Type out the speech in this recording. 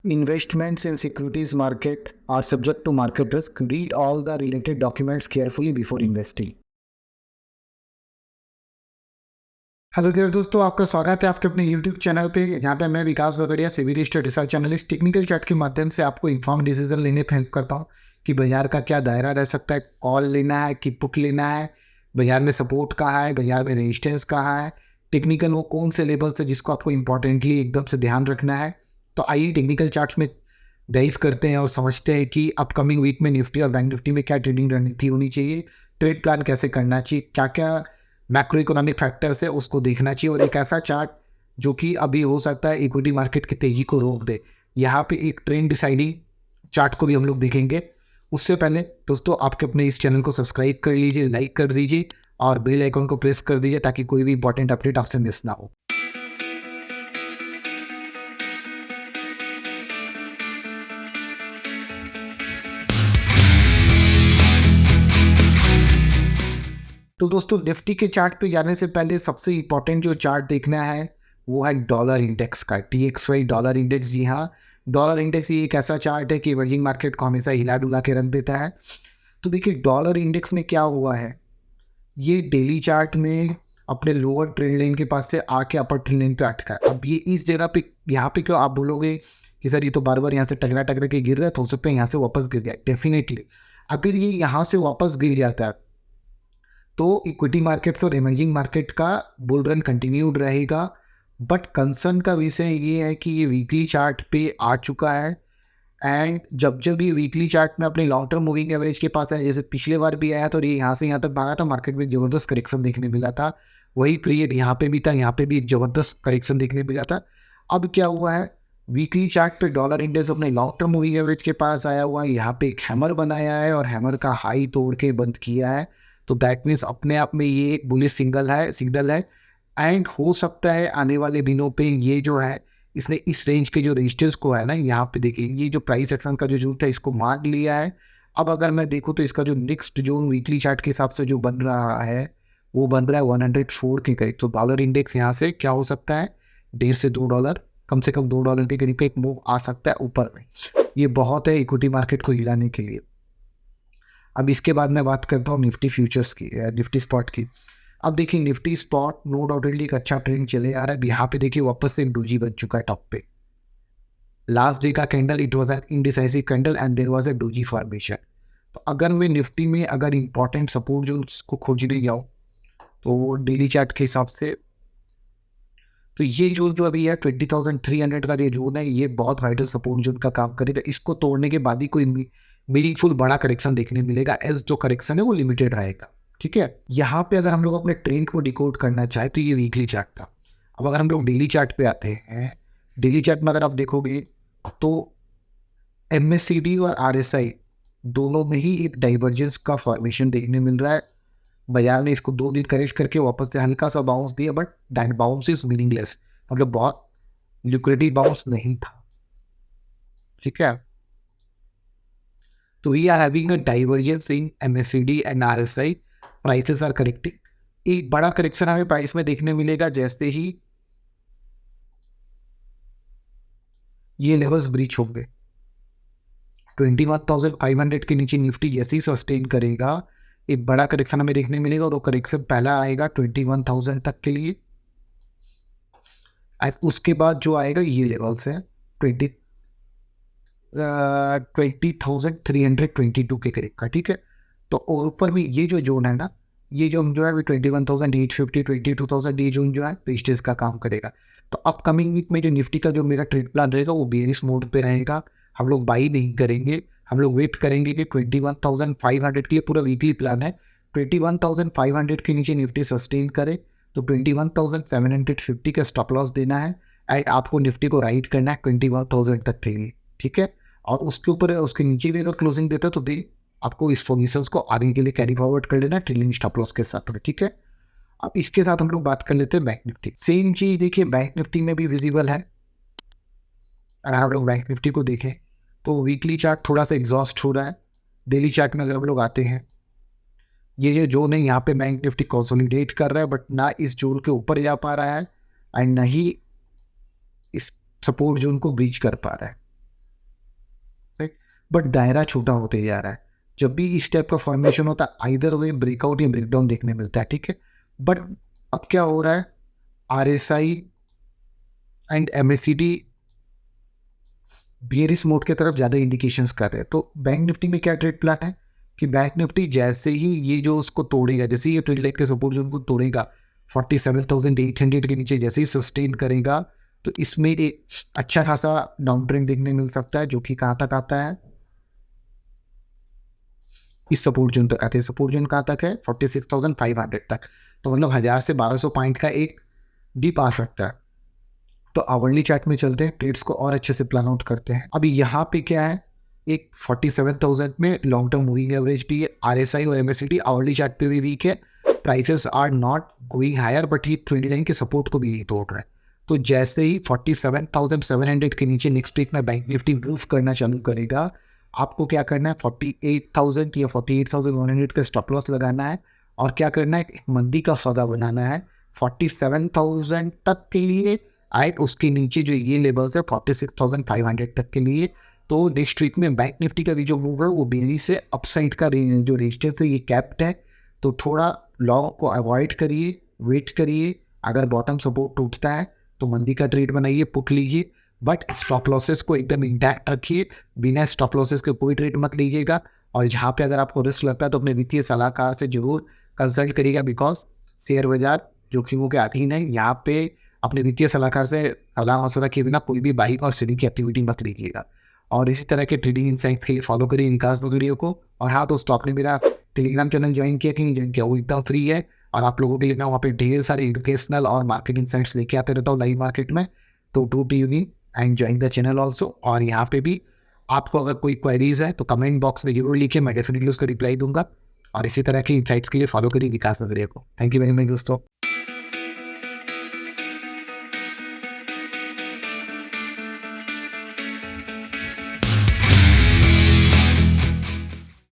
Investments in securities market are subject to market risk. Read all the related documents carefully before investing. Hello there दोस्तों, आपका स्वागत है आपके अपने YouTube channel पे, जहाँ पे मैं Vikas Bagadia SEBI registered research analyst technical chart के माध्यम से आपको इन्फॉर्म डिसीजन लेने पे हेल्प करता हूँ कि बाजार का क्या दायरा रह सकता है, कॉल लेना है कि पुट लेना है, बाजार में सपोर्ट कहाँ है, बाजार में रेजिस्टेंस कहाँ है, टेक्निकल वो कौन से लेवल्स है जिसको आपको इंपॉर्टेंटली एकदम से ध्यान रखना है। तो आइए टेक्निकल चार्ट्स में डाइव करते हैं और समझते हैं कि अपकमिंग वीक में निफ्टी और बैंक निफ्टी में क्या ट्रेडिंग रणनीति होनी चाहिए, ट्रेड प्लान कैसे करना चाहिए, क्या क्या मैक्रो इकोनॉमिक फैक्टर्स है उसको देखना चाहिए, और एक ऐसा चार्ट जो कि अभी हो सकता है इक्विटी मार्केट की तेजी को रोक दे। यहाँ पे एक ट्रेंड डिसाइडिंग चार्ट को भी हम लोग देखेंगे। उससे पहले दोस्तों आपके अपने इस चैनल को सब्सक्राइब कर लीजिए, लाइक कर दीजिए और बेल आइकन को प्रेस कर दीजिए ताकि कोई भी इंपॉर्टेंट अपडेट आपसे मिस ना हो। तो दोस्तों निफ्टी के चार्ट पे जाने से पहले सबसे इम्पॉर्टेंट जो चार्ट देखना है वो है डॉलर इंडेक्स का, TXY डॉलर इंडेक्स। जी हाँ, डॉलर इंडेक्स ये एक ऐसा चार्ट है कि इमर्जिंग मार्केट को हमेशा हिला डुला के रख देता है। तो देखिए डॉलर इंडेक्स में क्या हुआ है, ये डेली चार्ट में अपने लोअर ट्रेंड लाइन के पास से आके अपर ट्रेंड लाइन पे अटका है। अब ये इस जगह पे यहाँ पे क्यों आप बोलोगे कि सर ये तो बार बार यहाँ से टकरा टकरा के गिर रहा है, तो हो सकता है यहाँ से वापस गिर जाए। डेफिनेटली अगर ये यहाँ से वापस गिर जाता है तो इक्विटी मार्केट्स और इमर्जिंग मार्केट का बुल रन कंटिन्यूड रहेगा। बट कंसर्न का विषय ये है कि ये वीकली चार्ट पे आ चुका है, एंड जब ये वीकली चार्ट में अपने लॉन्ग टर्म मूविंग एवरेज के पास है, जैसे पिछले बार भी आया तो ये यहाँ से यहाँ तक भागा था, मार्केट में ज़बरदस्त करेक्शन देखने मिला था। वही पीरियड यहाँ पे भी था, यहाँ पे भी एक ज़बरदस्त करेक्शन देखने मिला था। अब क्या हुआ है, वीकली चार्ट पे डॉलर इंडेक्स अपने लॉन्ग टर्म मूविंग एवरेज के पास आया हुआ है, यहाँ पे एक हैमर बनाया है और हैमर का हाई तोड़ के बंद किया है। तो दैट मीन्स अपने आप में ये एक बुलिश सिग्नल है एंड हो सकता है आने वाले दिनों पे ये जो है इसने इस रेंज के जो रेजिस्टेंस को है ना, यहाँ पे देखिए ये जो प्राइस एक्शन का जो जोन था इसको मान लिया है। अब अगर मैं देखूँ तो इसका जो नेक्स्ट जोन वीकली चार्ट के हिसाब से जो बन रहा है वो बन रहा है 104 के करीब। तो डॉलर इंडेक्स यहाँ से क्या हो सकता है, $1.5 से $2, कम से कम $2 के करीब का एक मूव आ सकता है ऊपर में। ये बहुत है इक्विटी मार्केट को हिलाने के लिए। अब इसके बाद मैं बात करता हूँ निफ्टी फ्यूचर्स की, निफ्टी स्पॉट की। अब देखिए निफ्टी स्पॉट नो डाउटली एक अच्छा ट्रेंड चले आ रहा है। यहाँ पे देखिए वापस से एक डोजी बन चुका है टॉप पे। लास्ट डे का candle it was an indecisive candle and there was a doji formation. तो अगर मैं निफ्टी में अगर इंपॉर्टेंट सपोर्ट जोन को खोजने जाऊँ तो वो डेली चार्ट के हिसाब से तो ये जो अभी है 20,300 का ये जोन है, ये बहुत वाइटल सपोर्ट जोन का काम करेगा। इसको तोड़ने के बाद ही कोई मीनिंगफुल बड़ा करेक्शन देखने मिलेगा, एज जो करेक्शन है वो लिमिटेड रहेगा। ठीक है, यहाँ पे अगर हम लोग अपने ट्रेंड को डिकोड करना चाहे तो ये वीकली चार्ट था। अब अगर हम लोग डेली चार्ट पे आते हैं, डेली चार्ट में अगर आप देखोगे तो MACD और RSI दोनों में ही एक डाइवर्जेंस का फॉर्मेशन देखने मिल रहा है। बाजार ने इसको 2 दिन करेक्ट करके वापस से हल्का सा बाउंस दिया, but that bounce is meaningless, मतलब बहुत लिक्विडिटी बाउंस नहीं था। ठीक है, तो we are having a divergence in MACD and RSI, prices are correcting. एक बड़ा करेक्शन हमें प्राइस में देखने मिलेगा जैसे ही ये लेवल्स ब्रीच होंगे। 21,500 के नीचे निफ्टी जैसे ही सस्टेन करेगा एक बड़ा करेक्शन हमें देखने मिलेगा, और वो करेक्शन पहला आएगा 21,000 तक के लिए। उसके बाद जो आएगा ये लेवल्स है 20,322 के करीब का। ठीक है, तो ऊपर में ये जो जोन है ना, ये जो है 21,850 22,000 ये जोन जो है रेजिस्टेंस का काम करेगा। तो अपकमिंग वीक में जो निफ्टी का जो मेरा ट्रेड प्लान रहेगा वो बेयरिश मोड पे रहेगा। हम लोग बाई नहीं करेंगे, हम लोग वेट करेंगे कि 21,500 के लिए पूरा वीकली प्लान है। 21,500 के नीचे निफ्टी सस्टेन करे तो 21,750 का स्टॉप लॉस देना है, एंड आपको निफ्टी को राइट करना है 21,000 तक के लिए। ठीक है, और उसके ऊपर उसके नीचे भी अगर क्लोजिंग देता है तो दे आपको इस पोजीशंस को आगे के लिए कैरी फॉरवर्ड कर लेना ट्रेलिंग स्टॉप लॉस के साथ। ठीक है, अब इसके साथ हम लोग बात कर लेते हैं बैंक निफ्टी। सेम चीज़ देखिए बैंक निफ्टी में भी विजिबल है। अगर हम लोग बैंक निफ्टी को देखें तो वीकली चार्ट थोड़ा सा एग्जॉस्ट हो रहा है। डेली चार्ट में अगर हम लोग आते हैं, ये जोन है यहाँ पे बैंक निफ्टी कंसोलिडेट कर रहा है, बट ना इस जोन के ऊपर जा पा रहा है एंड ना ही इस सपोर्ट जोन को ब्रीच कर पा रहा है। राइट, बट दायरा छोटा होते जा रहा है। जब भी इस टाइप का फॉर्मेशन होता है आइदर वे ब्रेकआउट या ब्रेकडाउन देखने मिलता है, ठीक है। बट अब क्या हो रहा है, RSI and MACD bearish mode की तरफ ज़्यादा इंडिकेशंस कर रहे हैं। तो बैंक निफ्टी में क्या ट्रेड प्लान है कि बैंक निफ्टी जैसे ही ये जो उसको तोड़ेगा, जैसे ये ट्रेड लाइन के सपोर्ट जो उनको तोड़ेगा 47,800 के नीचे जैसे ही सस्टेन करेगा, तो इसमें एक अच्छा खासा डाउन ट्रेंड देखने मिल सकता है, जो कि कहाँ तक आता है, इस सपोर्ट जोन तक आते हैं। सपोर्ट जोन कहाँ तक है, 46,500 तक। तो मतलब 1000 से 1200 पॉइंट का एक डीप आ सकता है। तो आवरली चार्ट में चलते हैं, ट्रेड्स को और अच्छे से प्लान आउट करते हैं। अभी यहाँ पे क्या है, एक 47,000 में लॉन्ग टर्म मूविंग एवरेज भी है, RSI और MACD आवरली चार्ट पे भी वीक है। Prices are not going higher, but ये ट्रेंड लाइन के सपोर्ट को भी नहीं तोड़ रहा है। तो जैसे ही 47,700 के नीचे नेक्स्ट वीक में बैंक निफ्टी मूव करना चालू करेगा, आपको क्या करना है, 48,000 या 48,100 का स्टॉप लॉस लगाना है, और क्या करना है, एक मंदी का सौदा बनाना है 47,000 तक के लिए, एंड उसके नीचे जो ये लेवल्स है 46,500 तक के लिए। तो नेक्स्ट वीक में बैंक निफ्टी का भी जो मूव है वो बेरी से अपसाइड का जो रेजिस्टेंस है ये कैप्ड है। तो थोड़ा लॉन्ग को अवॉइड करिए, वेट करिए। अगर बॉटम सपोर्ट टूटता है तो मंदी का ट्रेड बनाइए, पुट लीजिए, बट स्टॉप लॉसेस को एकदम इंटैक्ट रखिए। बिना स्टॉप लॉसेस के कोई ट्रेड मत लीजिएगा। और जहाँ पे अगर आपको रिस्क लगता है तो अपने वित्तीय सलाहकार से जरूर कंसल्ट करिएगा, बिकॉज शेयर बाजार जोखिमों के अधीन है। यहाँ पे अपने वित्तीय सलाहकार से सलाह मशवरा किए बिना कोई भी बाइंग और सेलिंग की एक्टिविटी मत लीजिएगा। और इसी तरह के ट्रेडिंग इंसाइट्स के लिए फॉलो करिए विकास वीडियो को। और हाँ दोस्तों, आपने मेरा टेलीग्राम चैनल ज्वाइन किया कि नहीं ज्वाइन किया, वो एकदम फ्री है, और आप लोगों के लिए मैं वहाँ पे ढेर सारे एजुकेशनल और मार्केट इंसाइट्स लेके आते रहता हूँ लाइव मार्केट में। तो to tune in and join the channel also. और यहाँ पे भी आपको अगर कोई क्वेरीज है तो कमेंट बॉक्स में जरूर लिखिए, मैं डेफिनेटली उसका रिप्लाई दूंगा। और इसी तरह के इंसाइट्स के लिए फॉलो करिए विकास वीडियो को। थैंक यू वेरी मच दोस्तों।